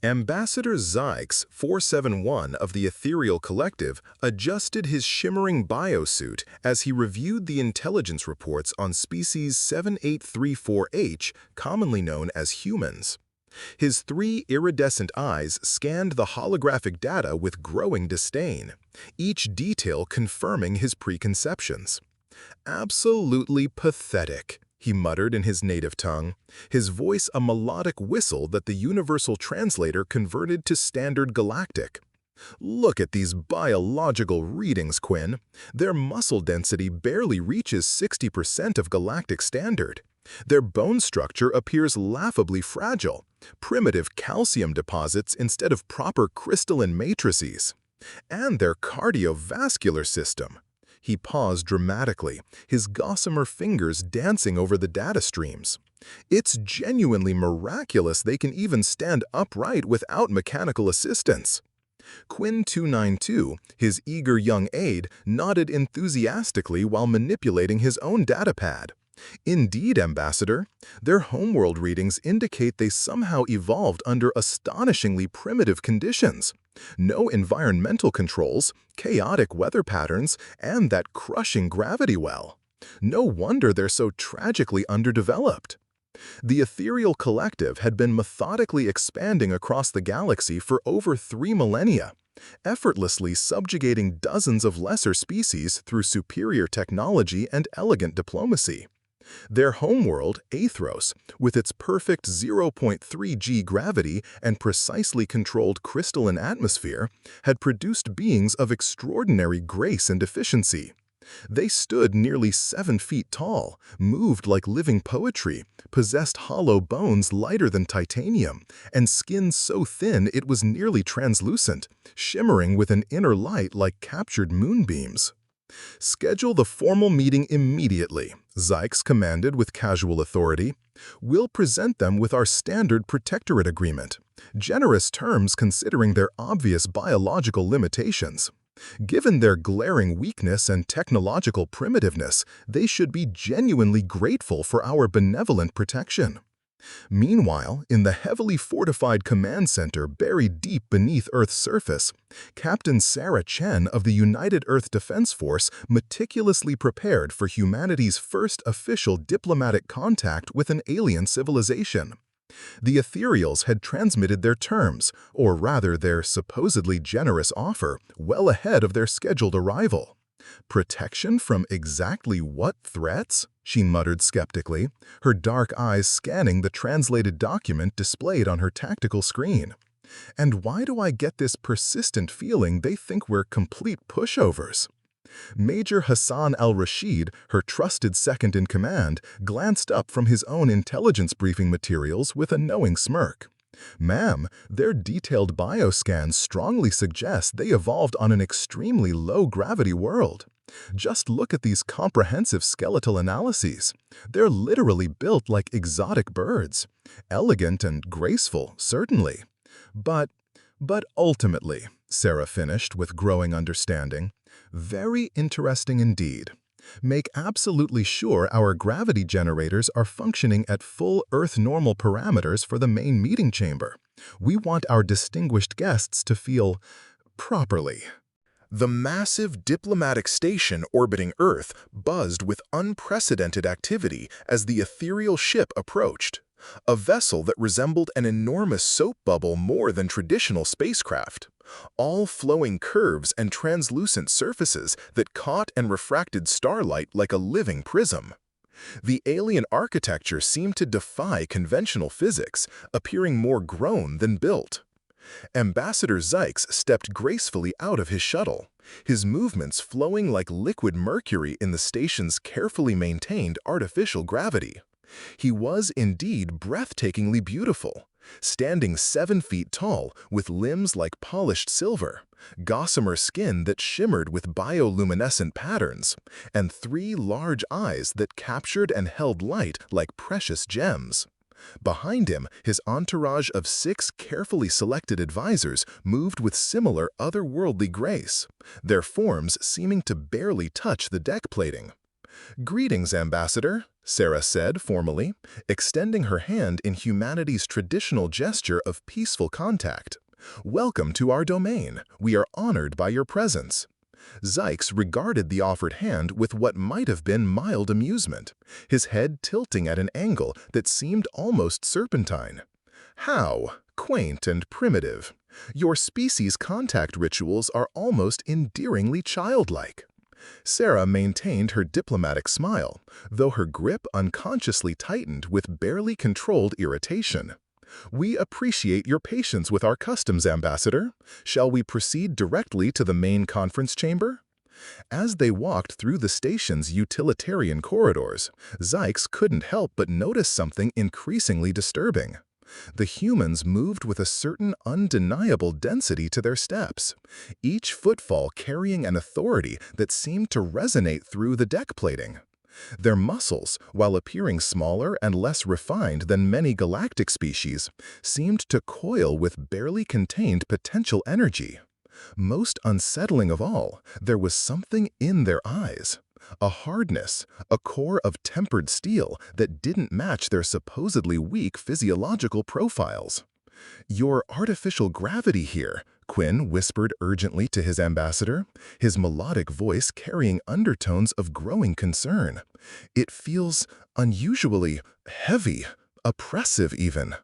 Ambassador Zyx 471 of the Ethereal Collective adjusted his shimmering biosuit as he reviewed the intelligence reports on species 7834H, commonly known as humans. His three iridescent eyes scanned the holographic data with growing disdain, each detail confirming his preconceptions. "Absolutely pathetic," he muttered in his native tongue, his voice a melodic whistle that the universal translator converted to standard galactic. "Look at these biological readings, Quinn. Their muscle density barely reaches 60% of galactic standard. Their bone structure appears laughably fragile, primitive calcium deposits instead of proper crystalline matrices. And their cardiovascular system." He paused dramatically, his gossamer fingers dancing over the data streams. "It's genuinely miraculous they can even stand upright without mechanical assistance." Quinn 292, his eager young aide, nodded enthusiastically while manipulating his own datapad. "Indeed, Ambassador, their homeworld readings indicate they somehow evolved under astonishingly primitive conditions. No environmental controls, chaotic weather patterns, and that crushing gravity well. No wonder they're so tragically underdeveloped." The Ethereal Collective had been methodically expanding across the galaxy for over 3 millennia, effortlessly subjugating dozens of lesser species through superior technology and elegant diplomacy. Their homeworld, Aethros, with its perfect 0.3 g gravity and precisely controlled crystalline atmosphere, had produced beings of extraordinary grace and efficiency. They stood nearly 7 feet tall, moved like living poetry, possessed hollow bones lighter than titanium, and skin so thin it was nearly translucent, shimmering with an inner light like captured moonbeams. "Schedule the formal meeting immediately," Zyx commanded with casual authority. "We'll present them with our standard protectorate agreement, generous terms considering their obvious biological limitations. Given their glaring weakness and technological primitiveness, they should be genuinely grateful for our benevolent protection." Meanwhile, in the heavily fortified command center buried deep beneath Earth's surface, Captain Sarah Chen of the United Earth Defense Force meticulously prepared for humanity's first official diplomatic contact with an alien civilization. The Ethereals had transmitted their terms, or rather their supposedly generous offer, well ahead of their scheduled arrival. "Protection from exactly what threats?" she muttered skeptically, her dark eyes scanning the translated document displayed on her tactical screen. "And why do I get this persistent feeling they think we're complete pushovers?" Major Hassan al-Rashid, her trusted second-in-command, glanced up from his own intelligence briefing materials with a knowing smirk. "Ma'am, their detailed bioscans strongly suggest they evolved on an extremely low-gravity world. Just look at these comprehensive skeletal analyses. They're literally built like exotic birds. Elegant and graceful, certainly. But ultimately," Sarah finished with growing understanding, "very interesting indeed. Make absolutely sure our gravity generators are functioning at full Earth normal parameters for the main meeting chamber. We want our distinguished guests to feel properly." The massive diplomatic station orbiting Earth buzzed with unprecedented activity as the ethereal ship approached, a vessel that resembled an enormous soap bubble more than traditional spacecraft, all flowing curves and translucent surfaces that caught and refracted starlight like a living prism. The alien architecture seemed to defy conventional physics, appearing more grown than built. Ambassador Zyx stepped gracefully out of his shuttle, his movements flowing like liquid mercury in the station's carefully maintained artificial gravity. He was indeed breathtakingly beautiful, standing 7 feet tall with limbs like polished silver, gossamer skin that shimmered with bioluminescent patterns, and 3 large eyes that captured and held light like precious gems. Behind him, his entourage of 6 carefully selected advisors moved with similar otherworldly grace, their forms seeming to barely touch the deck plating. "Greetings, Ambassador," Sarah said formally, extending her hand in humanity's traditional gesture of peaceful contact. "Welcome to our domain. We are honored by your presence." Zykes regarded the offered hand with what might have been mild amusement, his head tilting at an angle that seemed almost serpentine. "How quaint and primitive. Your species' contact rituals are almost endearingly childlike." Sarah maintained her diplomatic smile, though her grip unconsciously tightened with barely controlled irritation. "We appreciate your patience with our customs, Ambassador. Shall we proceed directly to the main conference chamber?" As they walked through the station's utilitarian corridors, Zykes couldn't help but notice something increasingly disturbing. The humans moved with a certain undeniable density to their steps, each footfall carrying an authority that seemed to resonate through the deck plating. Their muscles, while appearing smaller and less refined than many galactic species, seemed to coil with barely contained potential energy. Most unsettling of all, there was something in their eyes. A hardness, a core of tempered steel that didn't match their supposedly weak physiological profiles. "Your artificial gravity here," Quinn whispered urgently to his ambassador, his melodic voice carrying undertones of growing concern. "It feels unusually heavy, oppressive even."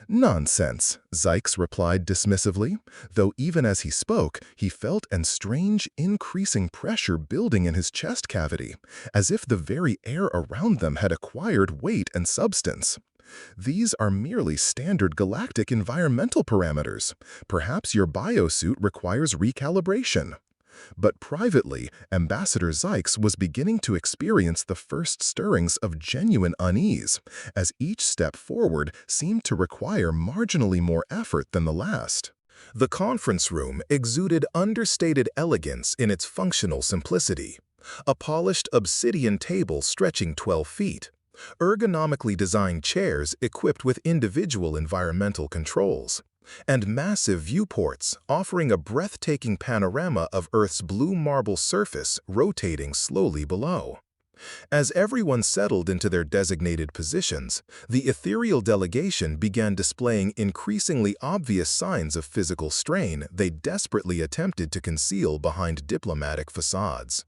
"Nonsense," Zykes replied dismissively, though even as he spoke, he felt a strange, increasing pressure building in his chest cavity, as if the very air around them had acquired weight and substance. "These are merely standard galactic environmental parameters. Perhaps your biosuit requires recalibration." But privately, Ambassador Zykes was beginning to experience the first stirrings of genuine unease, as each step forward seemed to require marginally more effort than the last. The conference room exuded understated elegance in its functional simplicity. A polished obsidian table stretching 12 feet, ergonomically designed chairs equipped with individual environmental controls, and massive viewports offering a breathtaking panorama of Earth's blue marble surface rotating slowly below. As everyone settled into their designated positions, the ethereal delegation began displaying increasingly obvious signs of physical strain they desperately attempted to conceal behind diplomatic facades.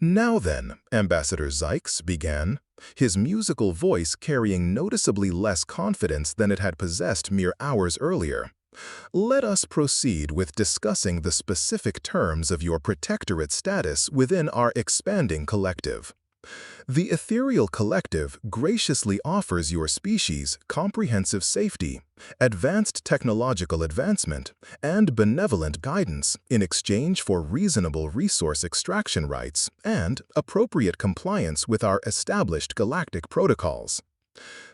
"Now then," Ambassador Zykes began, his musical voice carrying noticeably less confidence than it had possessed mere hours earlier, "let us proceed with discussing the specific terms of your protectorate status within our expanding collective. The Ethereal Collective graciously offers your species comprehensive safety, advanced technological advancement, and benevolent guidance in exchange for reasonable resource extraction rights and appropriate compliance with our established galactic protocols."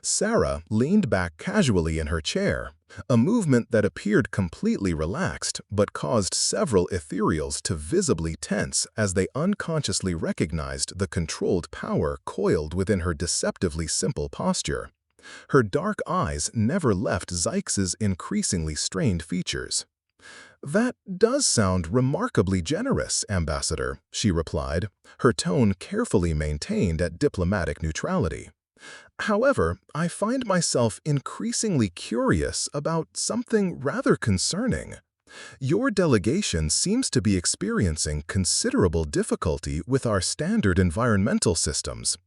Sarah leaned back casually in her chair, a movement that appeared completely relaxed but caused several ethereals to visibly tense as they unconsciously recognized the controlled power coiled within her deceptively simple posture. Her dark eyes never left Zykes's increasingly strained features. "That does sound remarkably generous, Ambassador," she replied, her tone carefully maintained at diplomatic neutrality. "However, I find myself increasingly curious about something rather concerning. Your delegation seems to be experiencing considerable difficulty with our standard environmental systems.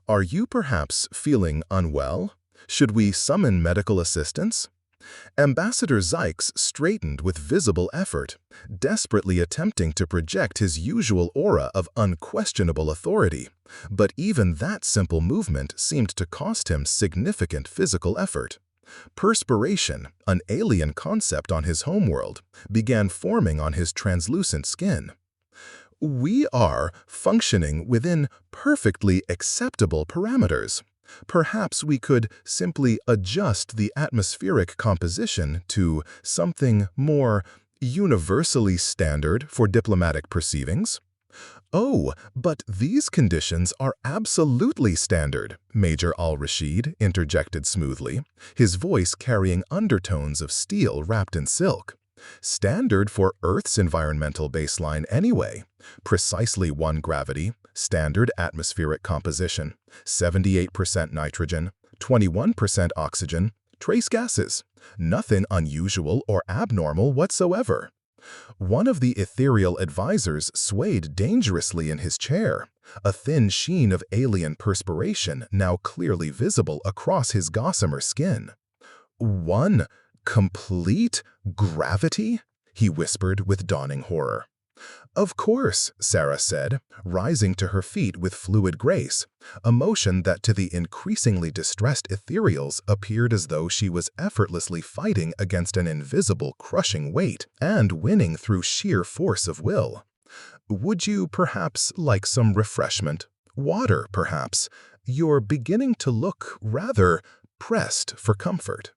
Are you perhaps feeling unwell? Should we summon medical assistance?" Ambassador Zykes straightened with visible effort, desperately attempting to project his usual aura of unquestionable authority, but even that simple movement seemed to cost him significant physical effort. Perspiration, an alien concept on his homeworld, began forming on his translucent skin. "We are functioning within perfectly acceptable parameters. Perhaps we could simply adjust the atmospheric composition to something more universally standard for diplomatic perceivings." "Oh, but these conditions are absolutely standard," Major Al-Rashid interjected smoothly, his voice carrying undertones of steel wrapped in silk. "Standard for Earth's environmental baseline anyway. Precisely 1 gravity, standard atmospheric composition, 78% nitrogen, 21% oxygen, trace gases. Nothing unusual or abnormal whatsoever. One of the ethereal advisors swayed dangerously in his chair, a thin sheen of alien perspiration now clearly visible across his gossamer skin. 1 complete gravity? He whispered with dawning horror. Of course, Sarah said, rising to her feet with fluid grace, a motion that to the increasingly distressed ethereals appeared as though she was effortlessly fighting against an invisible crushing weight and winning through sheer force of will. Would you perhaps like some refreshment? Water, perhaps? You're beginning to look rather pressed for comfort.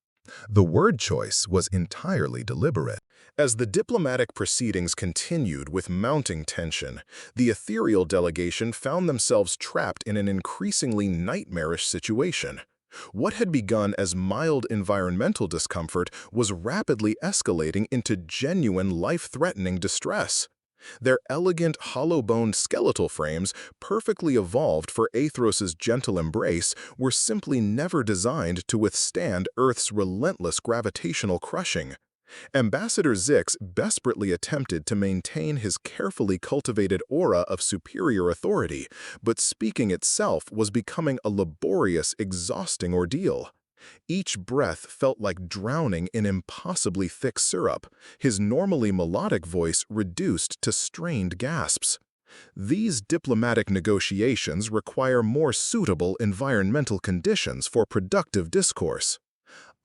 The word choice was entirely deliberate. As the diplomatic proceedings continued with mounting tension, the ethereal delegation found themselves trapped in an increasingly nightmarish situation. What had begun as mild environmental discomfort was rapidly escalating into genuine life-threatening distress. Their elegant, hollow-boned skeletal frames, perfectly evolved for Aethros's gentle embrace, were simply never designed to withstand Earth's relentless gravitational crushing. Ambassador Zix desperately attempted to maintain his carefully cultivated aura of superior authority, but speaking itself was becoming a laborious, exhausting ordeal. Each breath felt like drowning in impossibly thick syrup, his normally melodic voice reduced to strained gasps. These diplomatic negotiations require more suitable environmental conditions for productive discourse.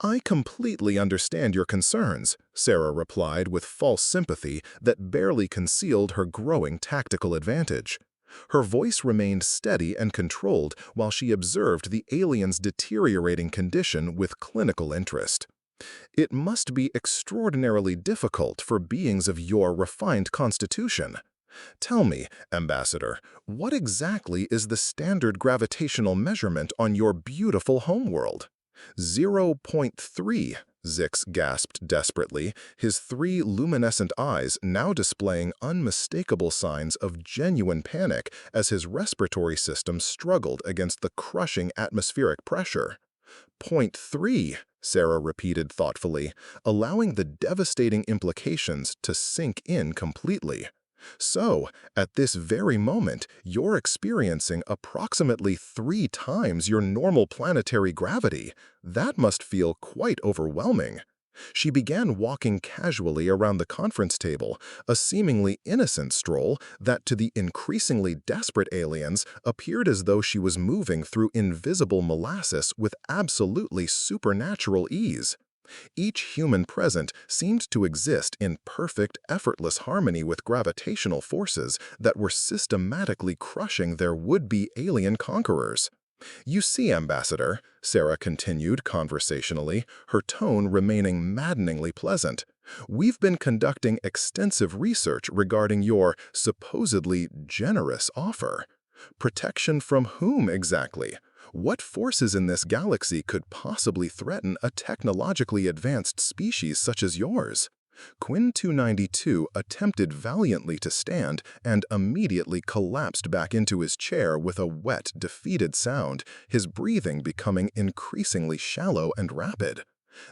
I completely understand your concerns, Sarah replied with false sympathy that barely concealed her growing tactical advantage. Her voice remained steady and controlled while she observed the alien's deteriorating condition with clinical interest. It must be extraordinarily difficult for beings of your refined constitution. Tell me, Ambassador, what exactly is the standard gravitational measurement on your beautiful homeworld? 0.3, Zix gasped desperately, his 3 luminescent eyes now displaying unmistakable signs of genuine panic as his respiratory system struggled against the crushing atmospheric pressure. 0.3, Sarah repeated thoughtfully, allowing the devastating implications to sink in completely. So, at this very moment, you're experiencing approximately 3 times your normal planetary gravity. That must feel quite overwhelming. She began walking casually around the conference table, a seemingly innocent stroll that to the increasingly desperate aliens appeared as though she was moving through invisible molasses with absolutely supernatural ease. Each human present seemed to exist in perfect, effortless harmony with gravitational forces that were systematically crushing their would-be alien conquerors. You see, Ambassador, Sarah continued conversationally, her tone remaining maddeningly pleasant, we've been conducting extensive research regarding your supposedly generous offer. Protection from whom exactly? What forces in this galaxy could possibly threaten a technologically advanced species such as yours? Quinn 292 attempted valiantly to stand and immediately collapsed back into his chair with a wet, defeated sound, his breathing becoming increasingly shallow and rapid.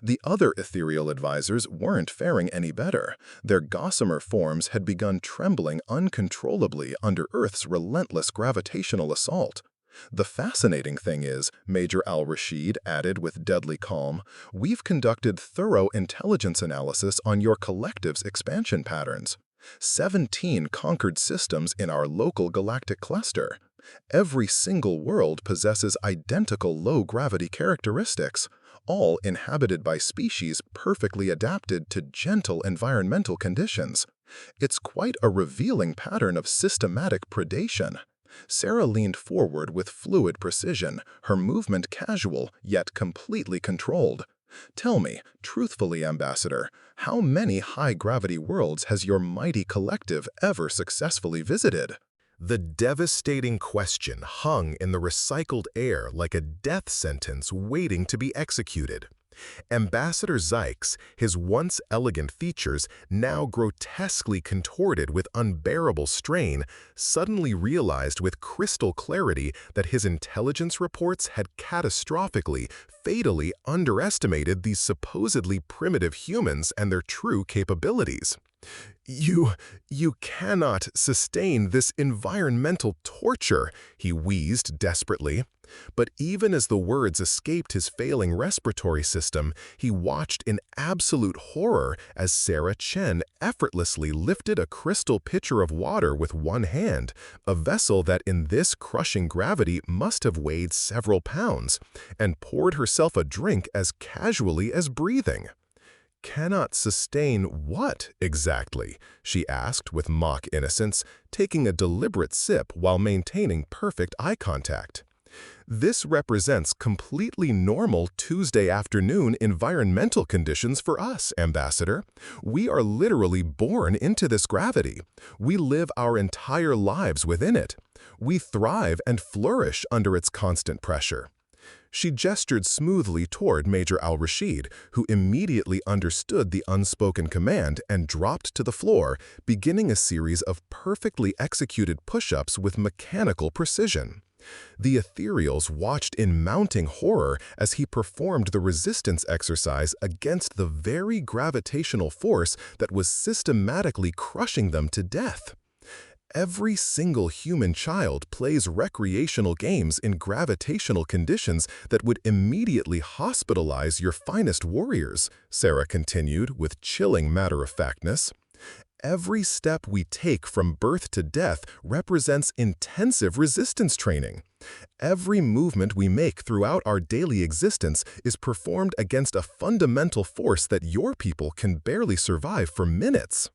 The other ethereal advisors weren't faring any better. Their gossamer forms had begun trembling uncontrollably under Earth's relentless gravitational assault. The fascinating thing is, Major Al-Rashid added with deadly calm, we've conducted thorough intelligence analysis on your collective's expansion patterns. 17 conquered systems in our local galactic cluster. Every single world possesses identical low-gravity characteristics, all inhabited by species perfectly adapted to gentle environmental conditions. It's quite a revealing pattern of systematic predation. Sarah leaned forward with fluid precision, her movement casual yet completely controlled. Tell me, truthfully, Ambassador, how many high-gravity worlds has your mighty collective ever successfully visited? The devastating question hung in the recycled air like a death sentence waiting to be executed. Ambassador Zykes, his once elegant features now grotesquely contorted with unbearable strain, suddenly realized with crystal clarity that his intelligence reports had catastrophically, fatally underestimated these supposedly primitive humans and their true capabilities. You cannot sustain this environmental torture, he wheezed desperately. But even as the words escaped his failing respiratory system, he watched in absolute horror as Sarah Chen effortlessly lifted a crystal pitcher of water with one hand, a vessel that in this crushing gravity must have weighed several pounds, and poured herself a drink as casually as breathing. "Cannot sustain what, exactly?" she asked with mock innocence, taking a deliberate sip while maintaining perfect eye contact. "This represents completely normal Tuesday afternoon environmental conditions for us, Ambassador. We are literally born into this gravity. We live our entire lives within it. We thrive and flourish under its constant pressure." She gestured smoothly toward Major Al-Rashid, who immediately understood the unspoken command and dropped to the floor, beginning a series of perfectly executed push-ups with mechanical precision. The ethereals watched in mounting horror as he performed the resistance exercise against the very gravitational force that was systematically crushing them to death. Every single human child plays recreational games in gravitational conditions that would immediately hospitalize your finest warriors, Sarah continued with chilling matter-of-factness. Every step we take from birth to death represents intensive resistance training. Every movement we make throughout our daily existence is performed against a fundamental force that your people can barely survive for minutes.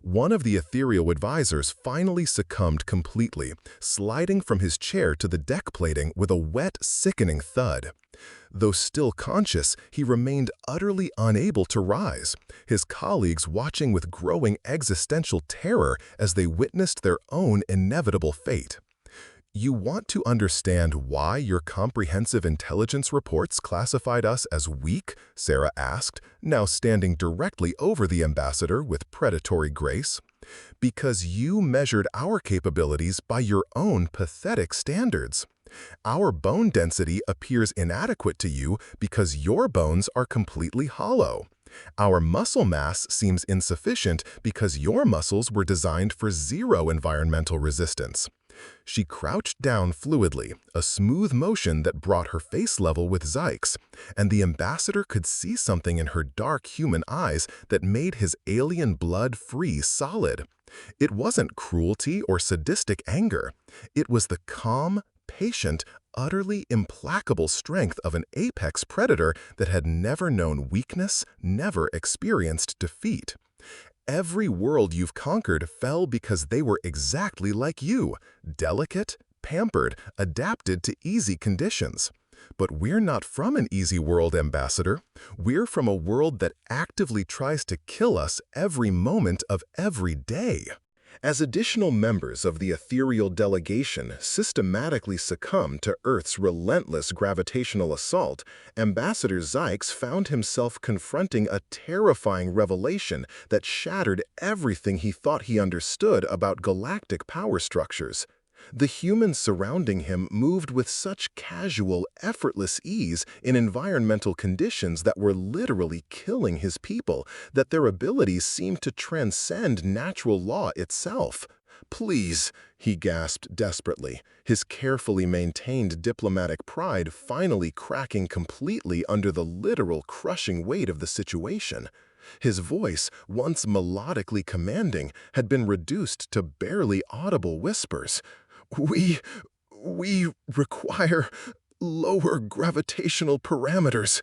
One of the ethereal advisors finally succumbed completely, sliding from his chair to the deck plating with a wet, sickening thud. Though still conscious, he remained utterly unable to rise, his colleagues watching with growing existential terror as they witnessed their own inevitable fate. "You want to understand why your comprehensive intelligence reports classified us as weak?" Sarah asked, now standing directly over the ambassador with predatory grace. "Because you measured our capabilities by your own pathetic standards. Our bone density appears inadequate to you because your bones are completely hollow. Our muscle mass seems insufficient because your muscles were designed for zero environmental resistance." She crouched down fluidly, a smooth motion that brought her face level with Zykes, and the ambassador could see something in her dark human eyes that made his alien blood freeze solid. It wasn't cruelty or sadistic anger. It was the calm, patient, utterly implacable strength of an apex predator that had never known weakness, never experienced defeat. "Every world you've conquered fell because they were exactly like you, delicate, pampered, adapted to easy conditions. But we're not from an easy world, Ambassador. We're from a world that actively tries to kill us every moment of every day." As additional members of the ethereal delegation systematically succumbed to Earth's relentless gravitational assault, Ambassador Zykes found himself confronting a terrifying revelation that shattered everything he thought he understood about galactic power structures. The humans surrounding him moved with such casual, effortless ease in environmental conditions that were literally killing his people, that their abilities seemed to transcend natural law itself. "Please," he gasped desperately, his carefully maintained diplomatic pride finally cracking completely under the literal crushing weight of the situation. His voice, once melodically commanding, had been reduced to barely audible whispers. We require lower gravitational parameters,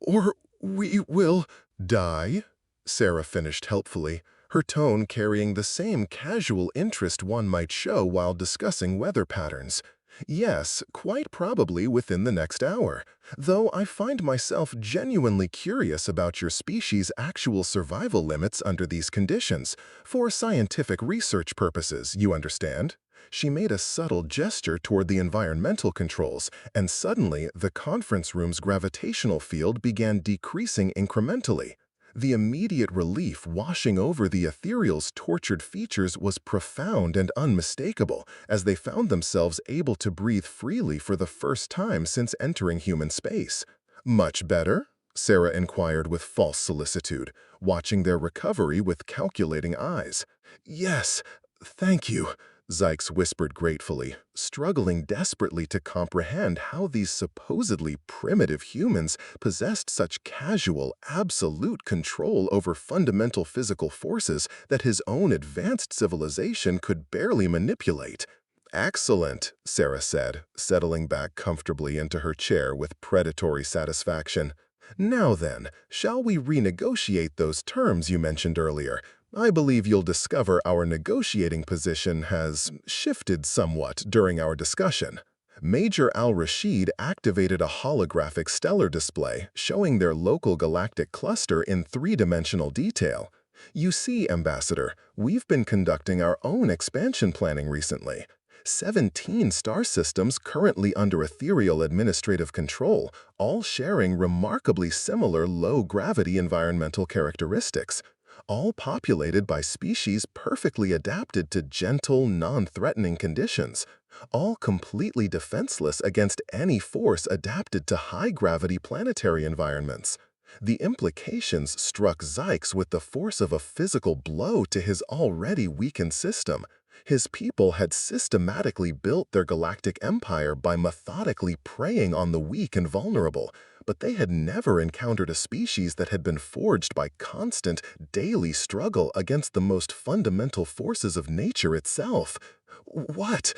or we will die," Sarah finished helpfully, her tone carrying the same casual interest one might show while discussing weather patterns. Yes, quite probably within the next hour. Though I find myself genuinely curious about your species' actual survival limits under these conditions, for scientific research purposes, you understand? She made a subtle gesture toward the environmental controls, and suddenly the conference room's gravitational field began decreasing incrementally. The immediate relief washing over the ethereal's tortured features was profound and unmistakable, as they found themselves able to breathe freely for the first time since entering human space. "Much better?" Sarah inquired with false solicitude, watching their recovery with calculating eyes. "Yes, thank you," Zykes whispered gratefully, struggling desperately to comprehend how these supposedly primitive humans possessed such casual, absolute control over fundamental physical forces that his own advanced civilization could barely manipulate. "Excellent," Sarah said, settling back comfortably into her chair with predatory satisfaction. "Now then, shall we renegotiate those terms you mentioned earlier? I believe you'll discover our negotiating position has shifted somewhat during our discussion." Major Al-Rashid activated a holographic stellar display showing their local galactic cluster in three-dimensional detail. "You see, Ambassador, we've been conducting our own expansion planning recently. 17 star systems currently under ethereal administrative control, all sharing remarkably similar low-gravity environmental characteristics, all populated by species perfectly adapted to gentle, non-threatening conditions, all completely defenseless against any force adapted to high-gravity planetary environments. The implications struck Zykes with the force of a physical blow to his already weakened system. His people had systematically built their galactic empire by methodically preying on the weak and vulnerable, but they had never encountered a species that had been forged by constant, daily struggle against the most fundamental forces of nature itself. What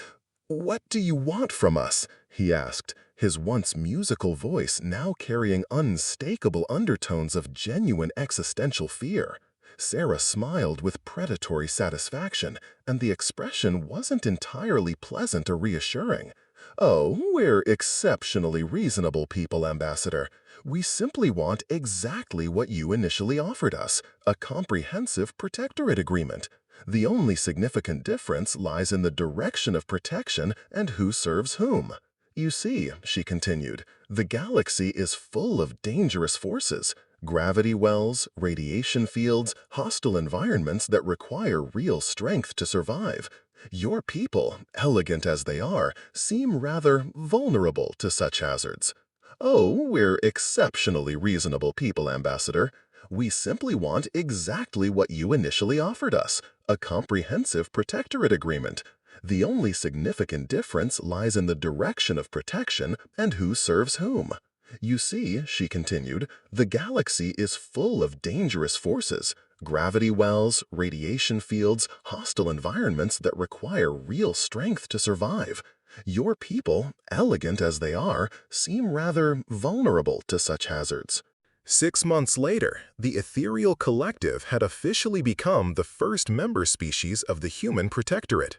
do you want from us?" he asked, his once musical voice now carrying unmistakable undertones of genuine existential fear. Sarah smiled with predatory satisfaction, and the expression wasn't entirely pleasant or reassuring. "Oh, we're exceptionally reasonable people, Ambassador. We simply want exactly what you initially offered us, a comprehensive protectorate agreement. The only significant difference lies in the direction of protection and who serves whom. You see," she continued, "the galaxy is full of dangerous forces. Gravity wells, radiation fields, hostile environments that require real strength to survive. Your people, elegant as they are, seem rather vulnerable to such hazards." "Oh, we're exceptionally reasonable people, Ambassador. We simply want exactly what you initially offered us, a comprehensive protectorate agreement. The only significant difference lies in the direction of protection and who serves whom. You see," she continued, "the galaxy is full of dangerous forces, gravity wells, radiation fields, hostile environments that require real strength to survive. Your people, elegant as they are, seem rather vulnerable to such hazards." 6 months later, the Ethereal Collective had officially become the first member species of the Human Protectorate.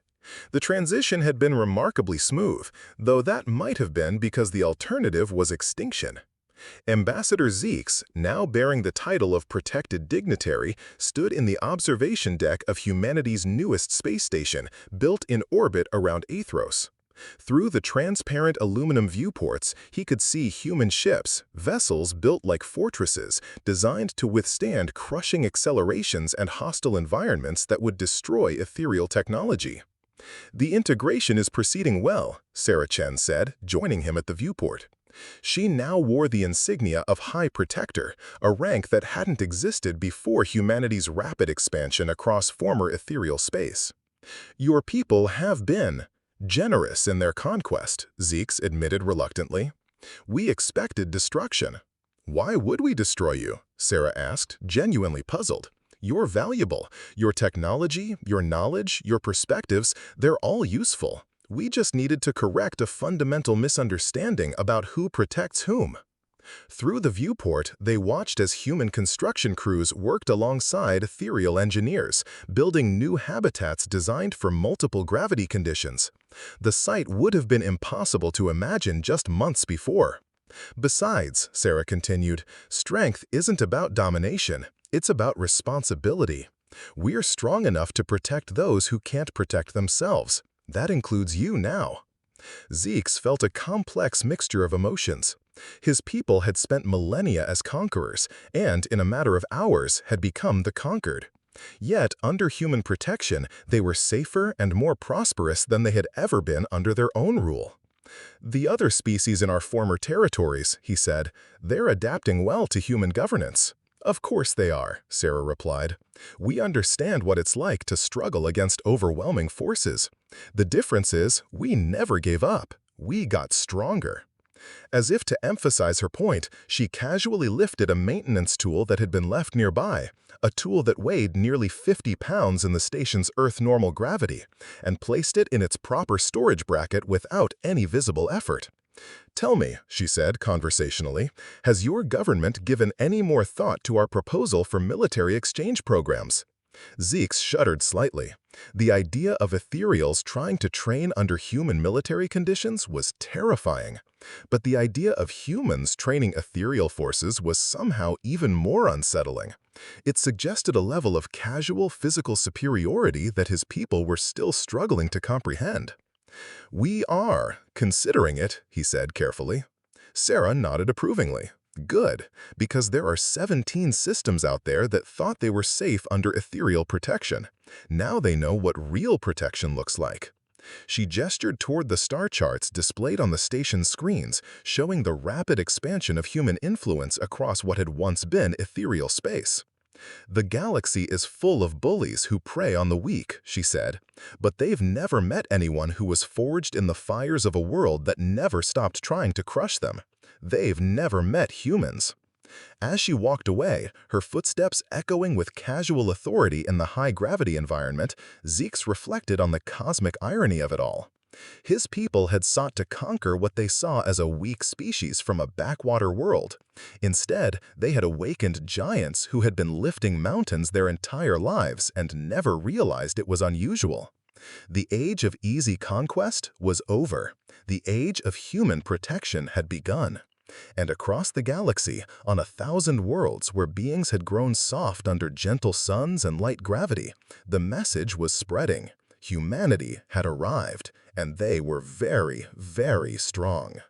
The transition had been remarkably smooth, though that might have been because the alternative was extinction. Ambassador Zeeks, now bearing the title of Protected Dignitary, stood in the observation deck of humanity's newest space station, built in orbit around Aethros. Through the transparent aluminum viewports, he could see human ships, vessels built like fortresses, designed to withstand crushing accelerations and hostile environments that would destroy ethereal technology. "The integration is proceeding well," Sarah Chen said, joining him at the viewport. She now wore the insignia of High Protector, a rank that hadn't existed before humanity's rapid expansion across former ethereal space. "Your people have been generous in their conquest," Zeeks admitted reluctantly. "We expected destruction." "Why would we destroy you?" Sarah asked, genuinely puzzled. "You're valuable. Your technology, your knowledge, your perspectives, they're all useful. We just needed to correct a fundamental misunderstanding about who protects whom." Through the viewport, they watched as human construction crews worked alongside ethereal engineers, building new habitats designed for multiple gravity conditions. The sight would have been impossible to imagine just months before. Besides, Sarah continued, strength isn't about domination, it's about responsibility. We're strong enough to protect those who can't protect themselves. That includes you now. Zeeks felt a complex mixture of emotions. His people had spent millennia as conquerors, and in a matter of hours had become the conquered. Yet, under human protection, they were safer and more prosperous than they had ever been under their own rule. The other species in our former territories, he said, they're adapting well to human governance. Of course they are, Sarah replied. We understand what it's like to struggle against overwhelming forces. The difference is, we never gave up. We got stronger. As if to emphasize her point, she casually lifted a maintenance tool that had been left nearby, a tool that weighed nearly 50 pounds in the station's Earth normal gravity, and placed it in its proper storage bracket without any visible effort. Tell me, she said conversationally, has your government given any more thought to our proposal for military exchange programs? Zeeks shuddered slightly. The idea of ethereals trying to train under human military conditions was terrifying. But the idea of humans training ethereal forces was somehow even more unsettling. It suggested a level of casual physical superiority that his people were still struggling to comprehend. We are considering it, he said carefully. Sarah nodded approvingly. Good, because there are 17 systems out there that thought they were safe under ethereal protection. Now they know what real protection looks like. She gestured toward the star charts displayed on the station's screens, showing the rapid expansion of human influence across what had once been ethereal space. The galaxy is full of bullies who prey on the weak, she said, but they've never met anyone who was forged in the fires of a world that never stopped trying to crush them. They've never met humans. As she walked away, her footsteps echoing with casual authority in the high-gravity environment, Zeeks reflected on the cosmic irony of it all. His people had sought to conquer what they saw as a weak species from a backwater world. Instead, they had awakened giants who had been lifting mountains their entire lives and never realized it was unusual. The age of easy conquest was over. The age of human protection had begun. And across the galaxy, on 1,000 worlds where beings had grown soft under gentle suns and light gravity, the message was spreading. Humanity had arrived, and they were very, very strong.